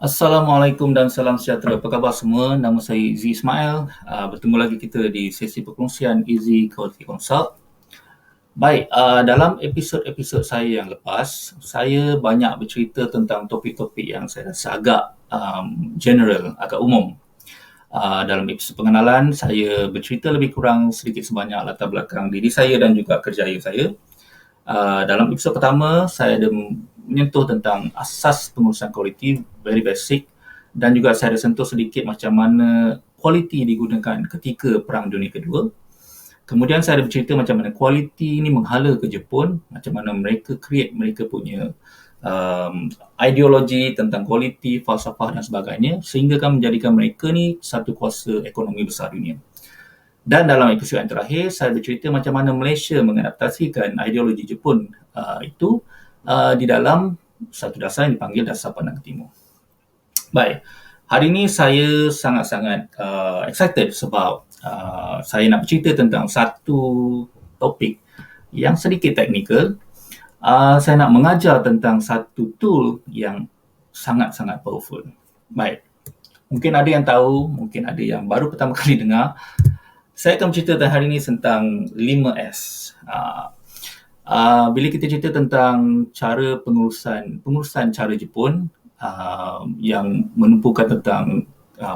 Assalamualaikum dan salam sejahtera. Apa khabar semua? Nama saya Izzy Ismail. Bertemu lagi kita di sesi perkongsian Izzy Quality Consult. Baik, dalam episod-episod saya yang lepas, saya banyak bercerita tentang topik-topik yang saya rasa agak general, agak umum. Dalam episod pengenalan, saya bercerita lebih kurang sedikit sebanyak latar belakang diri saya dan juga kerjaya saya. Dalam episod pertama, saya ada menyentuh tentang asas pengurusan kualiti, very basic, dan juga saya ada sentuh sedikit macam mana kualiti digunakan ketika Perang Dunia Kedua. Kemudian saya ada bercerita macam mana kualiti ini menghala ke Jepun, macam mana mereka create mereka punya ideologi tentang kualiti, falsafah dan sebagainya, sehingga kan menjadikan mereka ni satu kuasa ekonomi besar dunia. Dan dalam episod yang terakhir, saya bercerita macam mana Malaysia mengadaptasikan ideologi Jepun itu di dalam satu dasar yang dipanggil Dasar Pandangan Timur. Baik, hari ini saya sangat-sangat excited sebab saya nak bercerita tentang satu topik yang sedikit teknikal. Saya nak mengajar tentang satu tool yang sangat-sangat powerful. Baik, mungkin ada yang tahu, mungkin ada yang baru pertama kali dengar. Saya akan bercerita hari ini tentang 5S. Bila kita cerita tentang cara pengurusan cara Jepun yang menumpukan tentang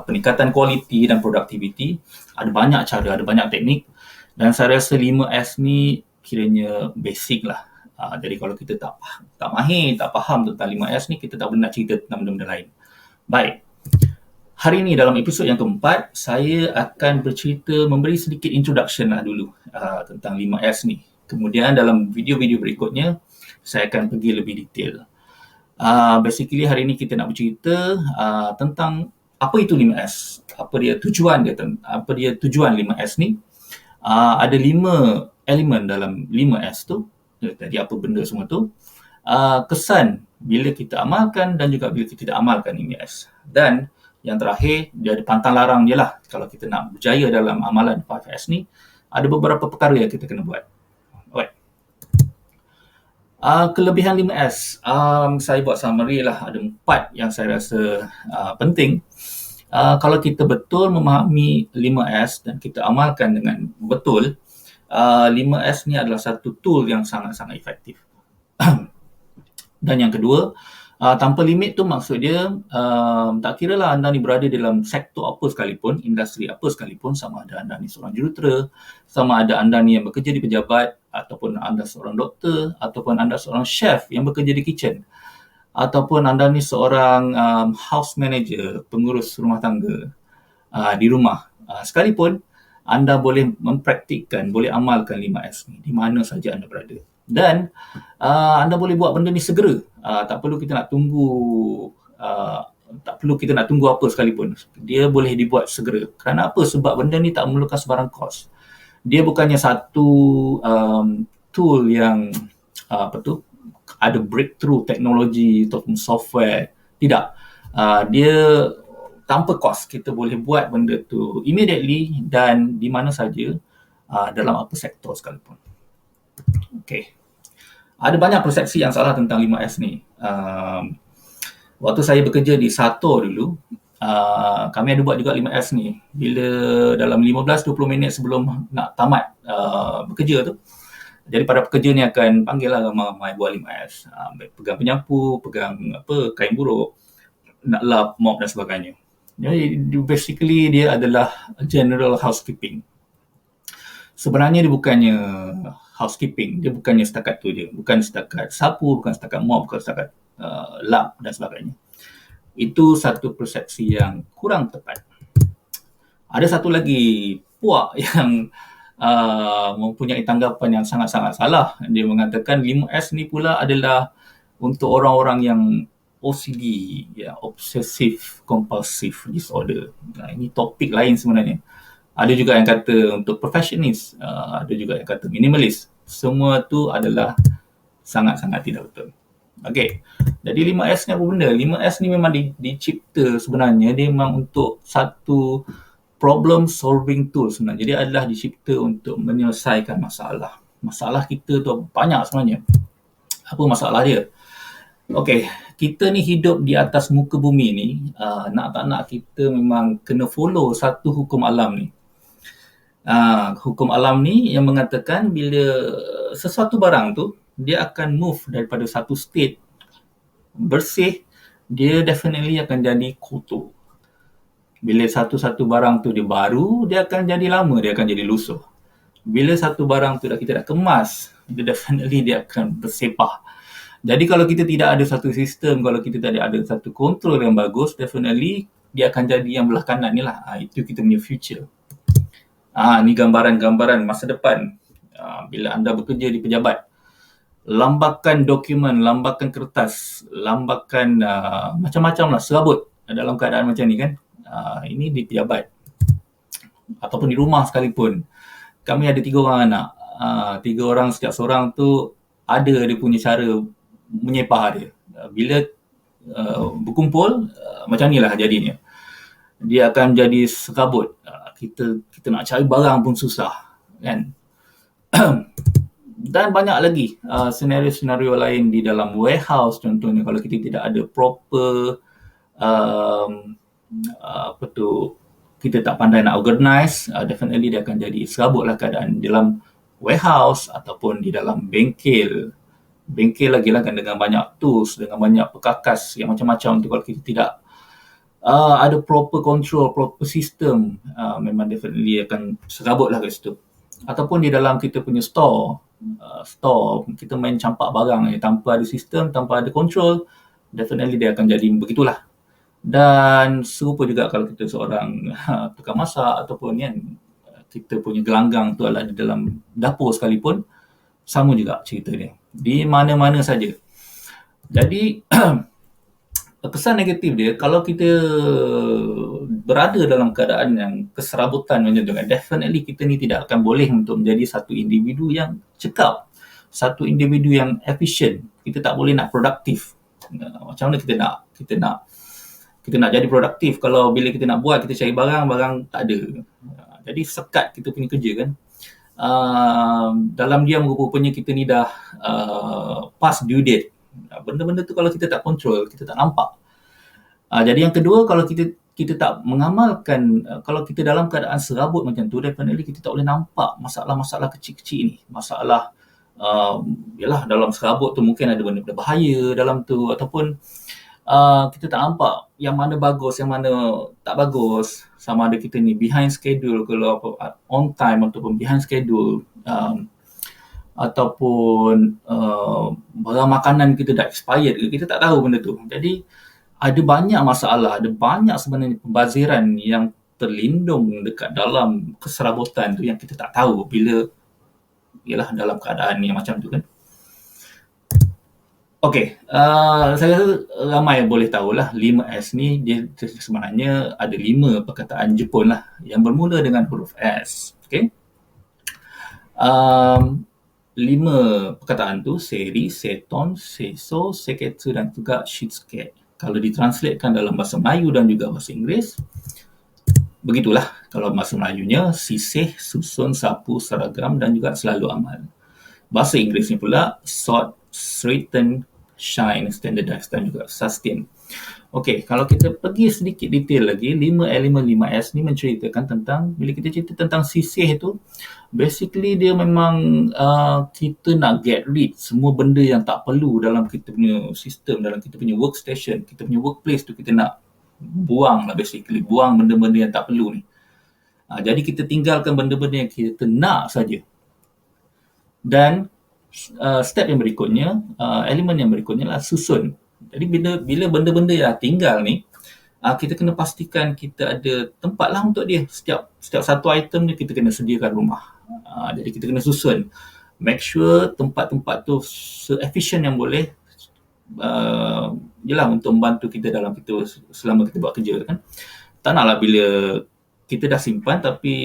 peningkatan kualiti dan produktiviti, ada banyak cara, ada banyak teknik, dan saya rasa 5S ni kiranya basic lah. Jadi kalau kita tak mahir, tak faham tentang 5S ni, kita tak boleh nak cerita tentang benda-benda lain. Baik. Hari ini dalam episod yang keempat, saya akan bercerita, memberi sedikit introduction lah dulu tentang 5S ni. Kemudian dalam video-video berikutnya, saya akan pergi lebih detail. Basically hari ini kita nak bercerita tentang apa itu 5S, apa dia tujuan 5S ni. Ada 5 elemen dalam 5S tu, jadi apa benda semua tu. Kesan bila kita amalkan dan juga bila kita tidak amalkan 5S. Dan yang terakhir, dia ada pantang larang je lah. Kalau kita nak berjaya dalam amalan 5S ni, ada beberapa perkara yang kita kena buat. Alright. Kelebihan 5S, saya buat summary lah. Ada 4 yang saya rasa penting. Kalau kita betul memahami 5S dan kita amalkan dengan betul, 5S ni adalah satu tool yang sangat-sangat efektif. Dan yang kedua, tanpa limit tu maksud dia tak kira lah anda ni berada dalam sektor apa sekalipun, industri apa sekalipun, sama ada anda ni seorang jurutera, sama ada anda ni yang bekerja di pejabat, ataupun anda seorang doktor, ataupun anda seorang chef yang bekerja di kitchen, ataupun anda ni seorang house manager, pengurus rumah tangga di rumah, sekalipun anda boleh mempraktikkan, boleh amalkan 5S ni di mana saja anda berada. Dan anda boleh buat benda ni segera. Tak perlu kita nak tunggu apa sekalipun. Dia boleh dibuat segera. Kerana apa? Sebab benda ni tak memerlukan sebarang kos. Dia bukannya satu tool yang ada breakthrough teknologi ataupun software. Tidak. Dia tanpa kos. Kita boleh buat benda tu immediately dan di mana saja dalam apa sektor sekalipun. Okay. Ada banyak persepsi yang salah tentang 5S ni. Waktu saya bekerja di Sato dulu, kami ada buat juga 5S ni. Bila dalam 15-20 minit sebelum nak tamat bekerja tu, jadi para pekerja ni akan panggil lah ramai buat 5S. Pegang penyapu, pegang kain buruk, nak lap, mop dan sebagainya. Jadi basically dia adalah general housekeeping. Sebenarnya dia bukannya housekeeping, dia bukannya setakat tu je, bukan setakat sapu, bukan setakat mop, bukan setakat lap dan sebagainya. Itu satu persepsi yang kurang tepat. Ada satu lagi puak yang mempunyai tanggapan yang sangat-sangat salah. Dia mengatakan 5S ni pula adalah untuk orang-orang yang OCD, ya, Obsessive Compulsive Disorder. Ini topik lain sebenarnya. Ada juga yang kata untuk perfectionist, ada juga yang kata minimalist. Semua tu adalah sangat-sangat tidak betul. Okey. Jadi 5S ni apa benda? 5S ni memang dicipta sebenarnya, dia memang untuk satu problem solving tool sebenarnya. Jadi adalah dicipta untuk menyelesaikan masalah. Masalah kita tu banyak sebenarnya. Apa masalah dia? Okey, Kita ni hidup di atas muka bumi ni, nak tak nak kita memang kena follow satu hukum alam ni. Hukum alam ni yang mengatakan bila sesuatu barang tu, dia akan move daripada satu state bersih, dia definitely akan jadi kotor. Bila satu-satu barang tu dia baru, dia akan jadi lama, dia akan jadi lusuh. Bila satu barang tu kita dah kemas, dia definitely dia akan bersepah. Jadi kalau kita tidak ada satu sistem, kalau kita tidak ada satu kontrol yang bagus, definitely dia akan jadi yang belah kanan ni lah. Itu kita punya future. Ni gambaran-gambaran masa depan. Bila anda bekerja di pejabat, lambakan dokumen, lambakan kertas, lambakan macam-macam lah, serabut dalam keadaan macam ni kan. Ini di pejabat ataupun di rumah sekalipun. Kami ada 3 orang anak. 3 orang, setiap seorang tu ada dia punya cara menyepah dia. Bila berkumpul, macam ni lah jadinya. Dia akan jadi serabut. Kita nak cari barang pun susah, kan? Dan banyak lagi senario-senario lain di dalam warehouse contohnya. Kalau kita tidak ada proper kita tak pandai nak organize, definitely dia akan jadi serabutlah keadaan di dalam warehouse ataupun di dalam bengkel. Bengkel lagi lah kan, dengan banyak tools, dengan banyak perkakas yang macam-macam tu, kalau kita tidak ada proper control, proper system, memang definitely akan serabutlah kat situ. Ataupun di dalam kita punya store, kita main campak barang tanpa ada sistem, tanpa ada control, definitely dia akan jadi begitulah. Dan serupa juga kalau kita seorang tukang masak ataupun kan, kita punya gelanggang tu adalah di dalam dapur sekalipun, sama juga cerita dia. Di mana-mana saja. Jadi kesan negatif dia, kalau kita berada dalam keadaan yang keserabutan macam tu kan, definitely kita ni tidak akan boleh untuk menjadi satu individu yang cekap, satu individu yang efisien. Kita tak boleh nak produktif. Macam mana kita nak jadi produktif kalau bila kita nak buat, kita cari barang tak ada. Jadi sekat kita punya kerja kan. Dalam diam rupanya kita ni dah past due date. Benda-benda tu kalau kita tak kontrol, kita tak nampak. Jadi yang kedua, kalau kita tak mengamalkan, kalau kita dalam keadaan serabut macam tu, definitely kita tak boleh nampak masalah-masalah kecil-kecil ni. Masalah yalah, dalam serabut tu mungkin ada benda-benda bahaya dalam tu, ataupun kita tak nampak yang mana bagus, yang mana tak bagus. Sama ada kita ni behind schedule, kalau on time ataupun behind schedule, ataupun barang makanan kita dah expired ke, kita tak tahu benda tu. Jadi ada banyak masalah, ada banyak sebenarnya pembaziran yang terlindung dekat dalam keserabutan tu yang kita tak tahu bila ialah dalam keadaan yang macam tu kan. Okey, saya rasa ramai yang boleh tahulah 5S ni dia sebenarnya ada 5 perkataan Jepun lah yang bermula dengan huruf S. Okey. 5 perkataan tu, seri, seton, seso, seketsu dan juga shitsuke. Kalau ditranslatekan dalam bahasa Melayu dan juga bahasa Inggeris, begitulah. Kalau bahasa Melayunya sisih, susun, sapu, seragam dan juga selalu amal. Bahasa Inggerisnya pula sort, straighten, shine, standardize dan juga sustain. Okey, kalau kita pergi sedikit detail lagi, 5 elemen 5S ni menceritakan tentang, bila kita cerita tentang sisih tu, basically dia memang kita nak get rid semua benda yang tak perlu dalam kita punya sistem, dalam kita punya workstation, kita punya workplace tu, kita nak buang lah basically, buang benda-benda yang tak perlu ni. Jadi kita tinggalkan benda-benda yang kita nak saja. Dan step yang berikutnya, elemen yang berikutnya lah susun. Jadi bila benda-benda yang tinggal ni, kita kena pastikan kita ada tempat lah untuk dia. Setiap satu item ni kita kena sediakan rumah. Jadi kita kena susun. Make sure tempat-tempat tu se-efficient yang boleh, jelah untuk membantu kita dalam kita selama kita buat kerja kan. Tak naklah bila kita dah simpan tapi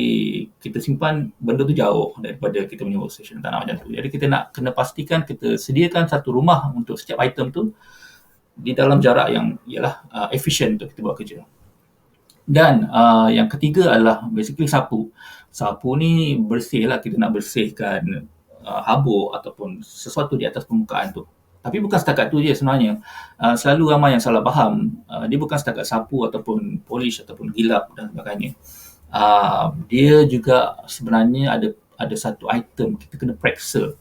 kita simpan benda tu jauh daripada kita punya workstation. Tak nak macam tu. Jadi kita nak kena pastikan kita sediakan satu rumah untuk setiap item tu di dalam jarak yang ialah efisien untuk kita buat kerja. Dan yang ketiga adalah basically sapu. Sapu ni bersih lah, kita nak bersihkan habuk ataupun sesuatu di atas permukaan tu. Tapi bukan setakat tu je sebenarnya. Selalu ramai yang salah faham. Dia bukan setakat sapu ataupun polish ataupun gilap dan sebagainya. Dia juga sebenarnya ada satu item kita kena periksa.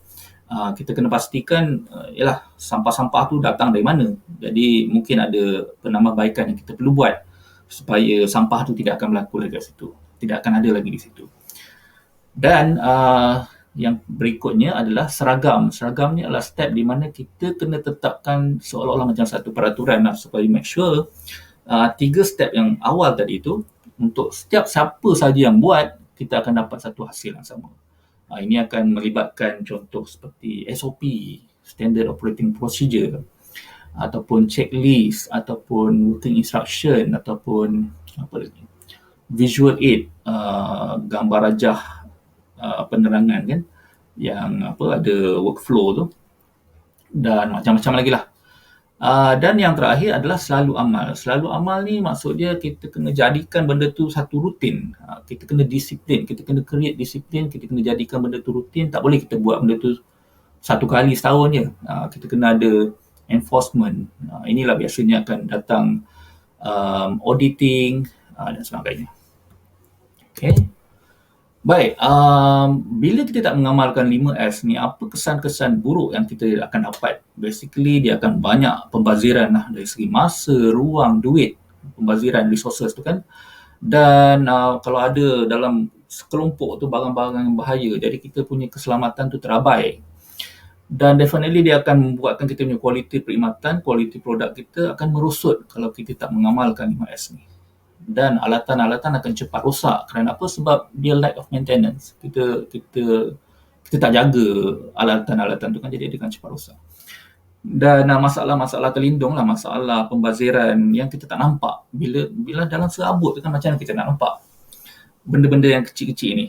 Kita kena pastikan ialah sampah-sampah tu datang dari mana. Jadi mungkin ada penambahbaikan yang kita perlu buat supaya sampah tu tidak akan berlaku lagi kat situ. Tidak akan ada lagi di situ. Dan yang berikutnya adalah seragam. Seragam ni adalah step di mana kita kena tetapkan seolah-olah macam satu peraturan lah, supaya make sure 3 step yang awal tadi tu, untuk setiap siapa saja yang buat, kita akan dapat satu hasil yang sama. Ini akan melibatkan contoh seperti SOP, Standard Operating Procedure, ataupun checklist, ataupun working instruction, ataupun apa lagi, visual aid, gambar rajah penerangan kan, yang ada workflow tu, dan macam-macam lagi lah. Dan yang terakhir adalah selalu amal. Selalu amal ni maksud dia kita kena jadikan benda tu satu rutin. Kita kena disiplin, kita kena create disiplin, kita kena jadikan benda tu rutin. Tak boleh kita buat benda tu satu kali setahun je. Kita kena ada enforcement. Inilah biasanya akan datang auditing dan sebagainya. Okay. Baik, bila kita tak mengamalkan 5S ni, apa kesan-kesan buruk yang kita akan dapat? Basically, dia akan banyak pembaziran lah dari segi masa, ruang, duit, pembaziran resources tu kan. Dan kalau ada dalam sekelompok tu barang-barang yang bahaya, jadi kita punya keselamatan tu terabai. Dan definitely dia akan membuatkan kita punya kualiti perkhidmatan, kualiti produk kita akan merosot kalau kita tak mengamalkan 5S ni. Dan alatan-alatan akan cepat rosak. Kerana apa? Sebab dia lack of maintenance. Kita tak jaga alatan-alatan tu kan, jadi dia akan cepat rosak. Dan masalah-masalah terlindung lah, masalah pembaziran yang kita tak nampak. Bila dalam serabut tu kan, macam mana kita nak nampak benda-benda yang kecil-kecil ni.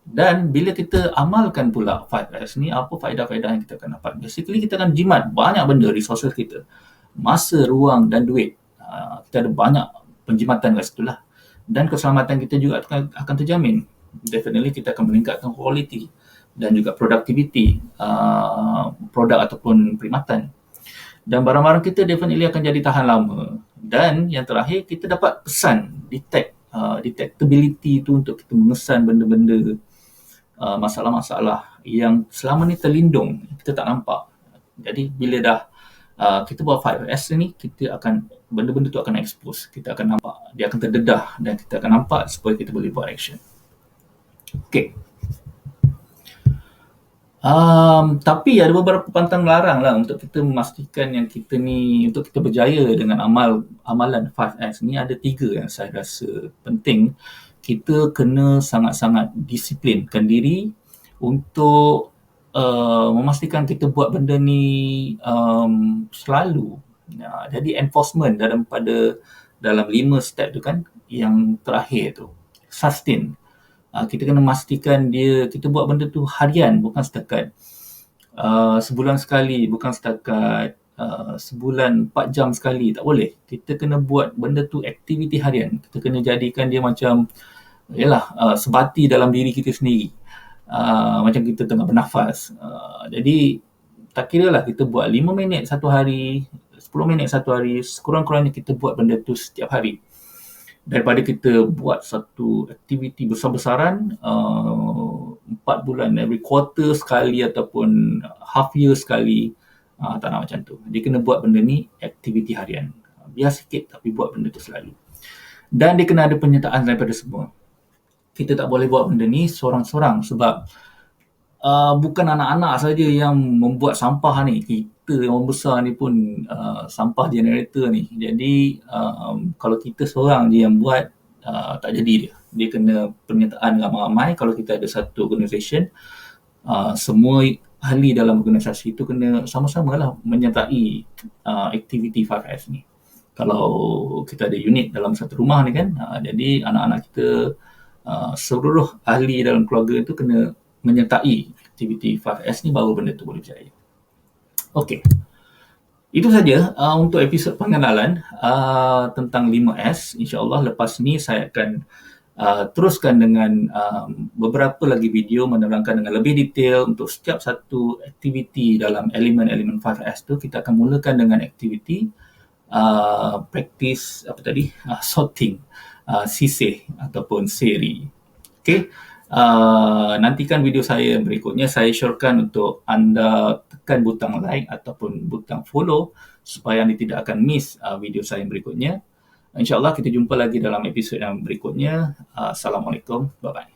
Dan bila kita amalkan pula 5S ni, apa faedah-faedah yang kita akan dapat? Basically kita akan jimat banyak benda, resources kita, masa, ruang dan duit. Kita ada banyak penjimatan kat situ lah. Dan keselamatan kita juga akan terjamin. Definitely kita akan meningkatkan quality dan juga productivity produk ataupun perkhidmatan. Dan barang-barang kita definitely akan jadi tahan lama. Dan yang terakhir, kita dapat pesan, detectability tu untuk kita mengesan benda-benda, masalah-masalah yang selama ni terlindung, kita tak nampak. Jadi bila dah kita buat 5S ni, kita akan, benda-benda tu akan expose, kita akan nampak, dia akan terdedah dan kita akan nampak supaya kita boleh buat action. Okay. Tapi ada beberapa pantang larang lah untuk kita memastikan yang kita ni, untuk kita berjaya dengan amalan 5S ni, ada 3 yang saya rasa penting. Kita kena sangat-sangat disiplinkan diri untuk memastikan kita buat benda ni selalu. Jadi enforcement dalam 5 step tu kan, yang terakhir tu, sustain. Kita kena memastikan kita buat benda tu harian, bukan setakat sebulan sekali, bukan setakat sebulan 4 jam sekali, tak boleh. Kita kena buat benda tu aktiviti harian. Kita kena jadikan dia macam sebati dalam diri kita sendiri. Macam kita tengah bernafas. Jadi tak kira lah kita buat 5 minit satu hari, 10 minit satu hari, sekurang-kurangnya kita buat benda tu setiap hari. Daripada kita buat satu aktiviti besar-besaran 4 bulan, every quarter sekali ataupun half year sekali, tak nak macam tu. Dia kena buat benda ni aktiviti harian. Biar sikit tapi buat benda tu selalu. Dan dia kena ada penyertaan daripada semua. Kita tak boleh buat benda ni seorang-seorang sebab bukan anak-anak saja yang membuat sampah ni. Kita orang besar ni pun sampah generator ni. Jadi kalau kita seorang je yang buat, tak jadi dia. Dia kena penyertaan ramai-ramai. Kalau kita ada satu organisation, semua ahli dalam organisasi itu kena sama-sama lah menyertai aktiviti 5S ni. Kalau kita ada unit dalam satu rumah ni kan, jadi anak-anak kita, seluruh ahli dalam keluarga itu kena menyertai aktiviti 5S ni, baru benda tu boleh berjaya. Okey. Itu saja untuk episod pengenalan tentang 5S. InsyaAllah lepas ni saya akan teruskan dengan beberapa lagi video menerangkan dengan lebih detail untuk setiap satu aktiviti dalam elemen-elemen 5S tu. Kita akan mulakan dengan aktiviti practice sorting, sisih ataupun seri. Okey. Nantikan video saya yang berikutnya. Saya syorkan untuk anda tekan butang like ataupun butang follow supaya anda tidak akan miss video saya yang berikutnya. InsyaAllah kita jumpa lagi dalam episod yang berikutnya. Assalamualaikum. Bye-bye.